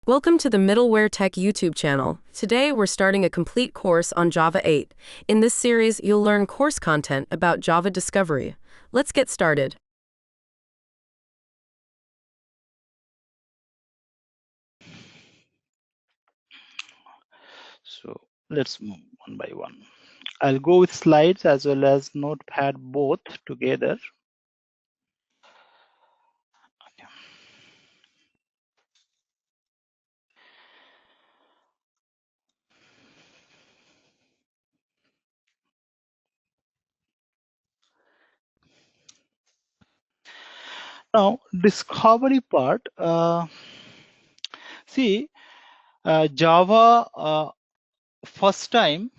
Welcome to the Middleware Tech YouTube channel. Today we're starting a complete course on Java 8. In this series, you'll learn course content about Java discovery. Let's get started. So let's move one by one. I'll go with slides as well as notepad both together. Okay. Now, discovery part. Java, first time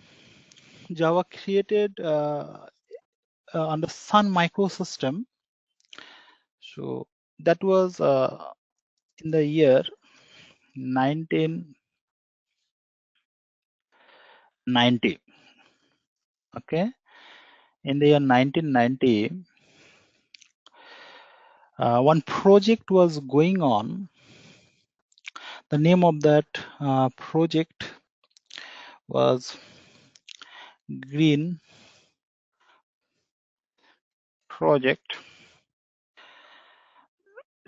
Java created on the Sun microsystem. So that was in the year 1990. Okay, in the year 1990, one project was going on. The name of that project was Green Project.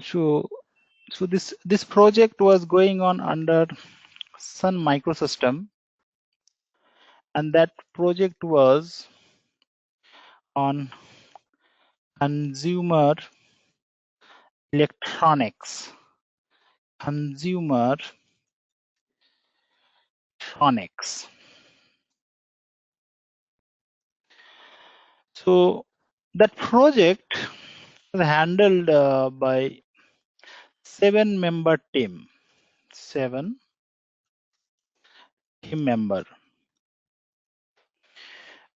So this project was going on under Sun microsystem, and that project was on consumer electronics. Consumer electronics. So that project was handled by 7-member team. 7 team member.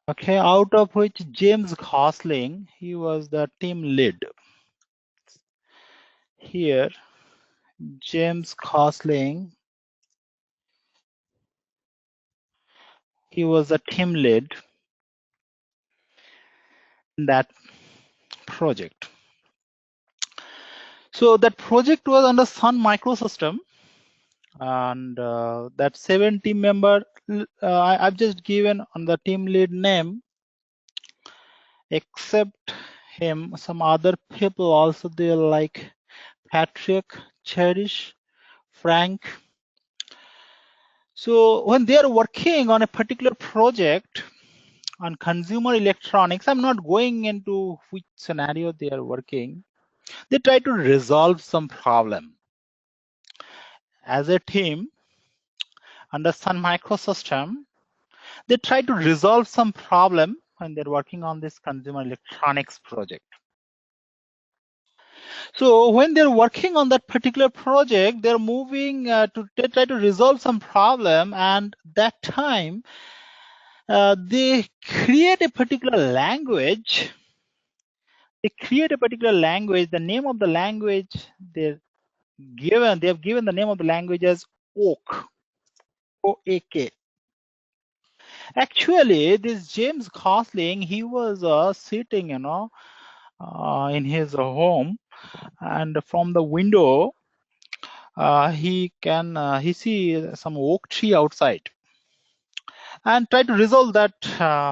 Okay, out of which James Gosling, he was the team lead. Here, James Gosling, he was the team lead in that project. So that project was under Sun microsystem, and that 7 team member, I've just given on the team lead name. Except him, some other people also there, like Patrick, Cherish, Frank. So when they are working on a particular project on consumer electronics, I'm not going into which scenario they are working. They try to resolve some problem. As a team under Sun microsystem, they try to resolve some problem when they're working on this consumer electronics project. So when they're working on that particular project, they're moving to try to resolve some problem, and that time they create a particular language. They create a particular language. The name of the language they have given the name of the language as OAK. O-A-K. Actually, this James Gosling, he was sitting, in his home, and from the window, he see some oak tree outside, and try to resolve that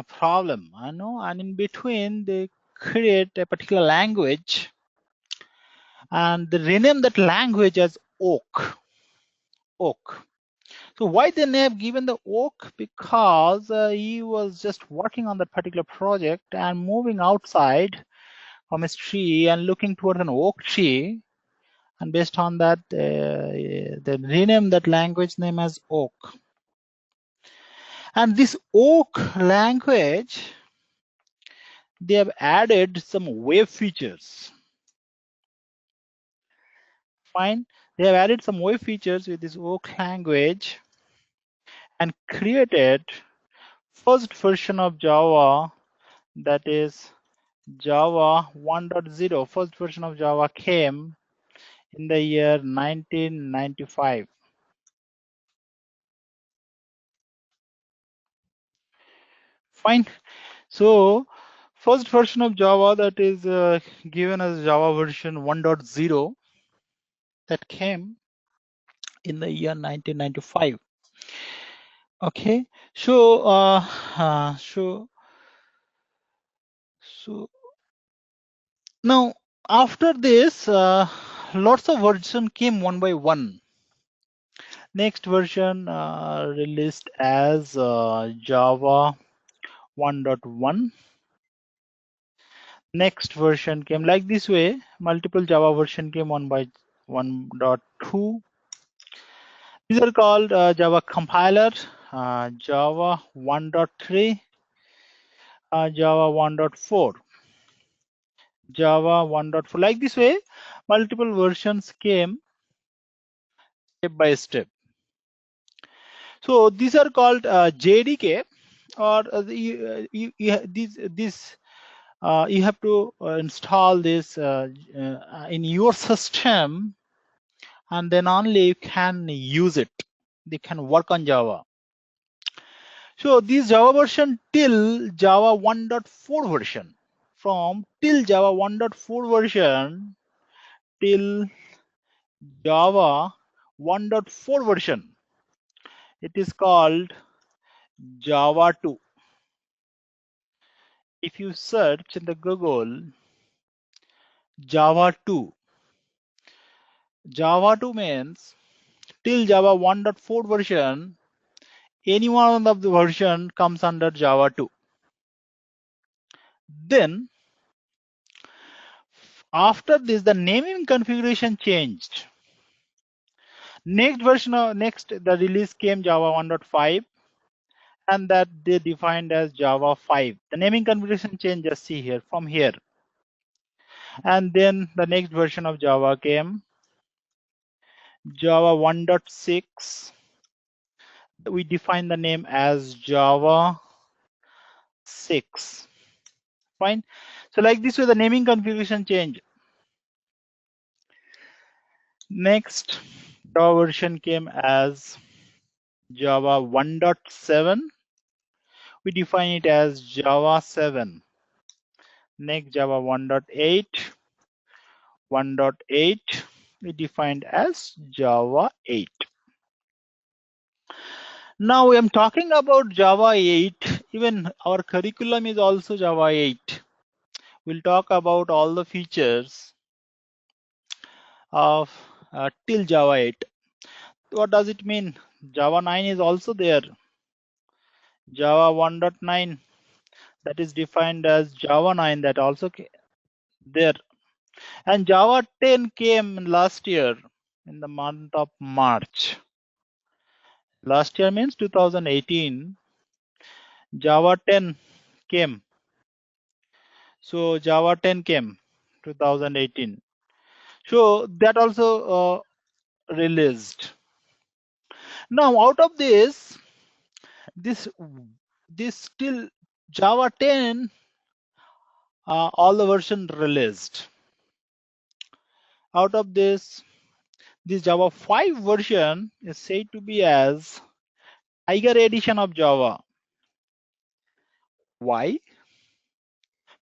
problem. And in between they create a particular language, and they rename that language as oak. So why they have given the oak? Because he was just working on that particular project and moving outside from his tree and looking towards an oak tree, and based on that they rename that language name as oak. And this oak language, they have added some web features. Fine, they have added some web features with this oak language and created first version of Java, that is Java 1.0. First version of Java came in the year 1995. Fine. So first version of Java, that is given as Java version 1.0, that came in the year 1995. Okay, so so now after this, lots of version came one by one. Next version released as Java 1.1. Next version came like this way. Multiple Java version came 1.2. These are called Java compiler, Java 1.3, Java 1.4, Java 1.4. Like this way, multiple versions came step by step. So these are called JDK, or you have to install this in your system, and then only you can use it. They can work on Java. So this Java version till Java 1.4 version, from till Java 1.4 version till Java 1.4 version, it is called Java 2. If you search in the Google Java 2, Java 2 means till Java 1.4 version, any one of the version comes under Java 2. Then after this, the naming configuration changed. Next version of the release came Java 1.5, and that they defined as Java 5. The naming configuration change, just see here from here. And then the next version of Java came, Java 1.6. We define the name as Java 6. Fine. So like this way, the naming configuration change. Next Java version came as Java 1.7. We define it as Java 7. Next Java 1.8. 1.8 we defined as Java 8. Now I am talking about Java 8. Even our curriculum is also Java 8. We'll talk about all the features of till Java 8. What does it mean? Java 9 is also there. Java 1.9, that is defined as Java 9, that also there. And Java 10 came last year in the month of March. Last year means 2018. Java 10 came. So Java 10 came 2018. So that also released. Now out of this still Java 10, all the version released. Out of this Java 5 version is said to be as Tiger edition of Java. Why?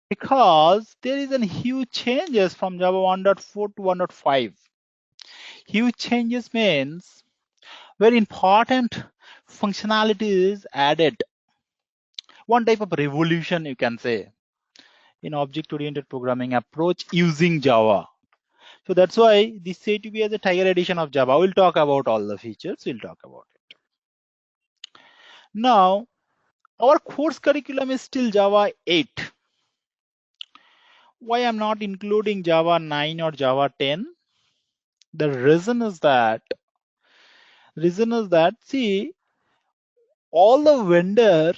Because there is a huge changes from Java 1.4 to 1.5. Huge changes means very important functionality is added. One type of revolution, you can say, in object-oriented programming approach using Java. So that's why this is said to be as a Tiger edition of Java. We'll talk about all the features. We'll talk about it. Now, our course curriculum is still Java 8. Why I'm not including Java 9 or Java 10? The reason is that see, all the vendor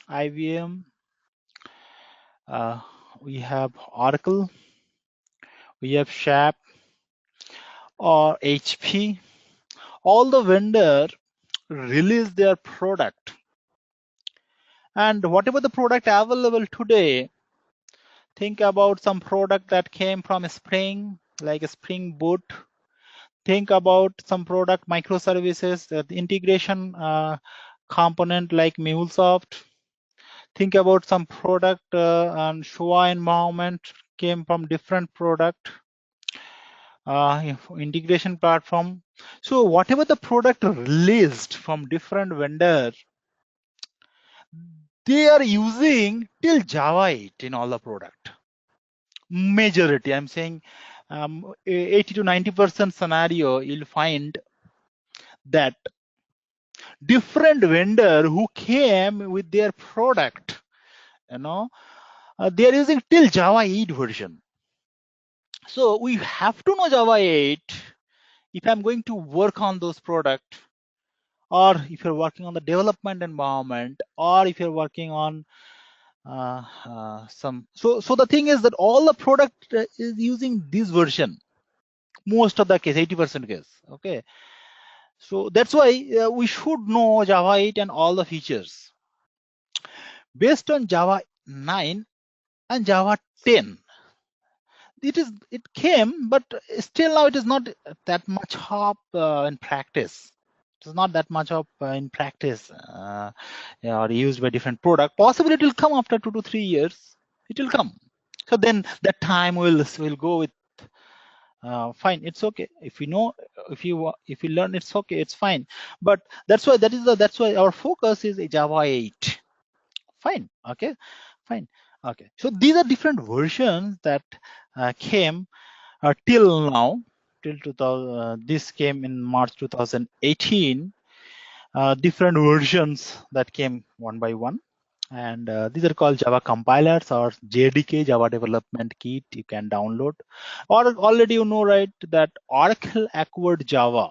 IBM, we have Oracle, we have SAP or HP. All the vendor release their product, and whatever the product available today, think about some product that came from Spring, like a Spring Boot. Think about some product microservices, the integration component like MuleSoft. Think about some product and Shua environment came from different product integration platform. So whatever the product released from different vendor, they are using till Java 8 in all the product. Majority, I'm saying 80 to 90% scenario, you'll find that different vendor who came with their product, they are using till Java 8 version. So we have to know Java 8 if I'm going to work on those product, or if you're working on the development environment, or if you're working on some. So the thing is that all the product is using this version, most of the case, 80% case. Okay. So that's why we should know Java 8 and all the features. Based on Java 9 and Java 10, it came, but still now it is not that much of in practice. It is not that much of in practice or used by different product. Possibly it will come after 2 to 3 years. It will come. So then that time will go with fine. It's okay if you know, if you learn, it's okay, it's fine. But that's why our focus is Java 8. Fine. Okay. Fine. Okay. So these are different versions that came till now, till 2000. This came in March 2018. Different versions that came one by one, and these are called Java compilers or JDK, Java Development Kit. You can download, or already you know, right, that Oracle Accord Java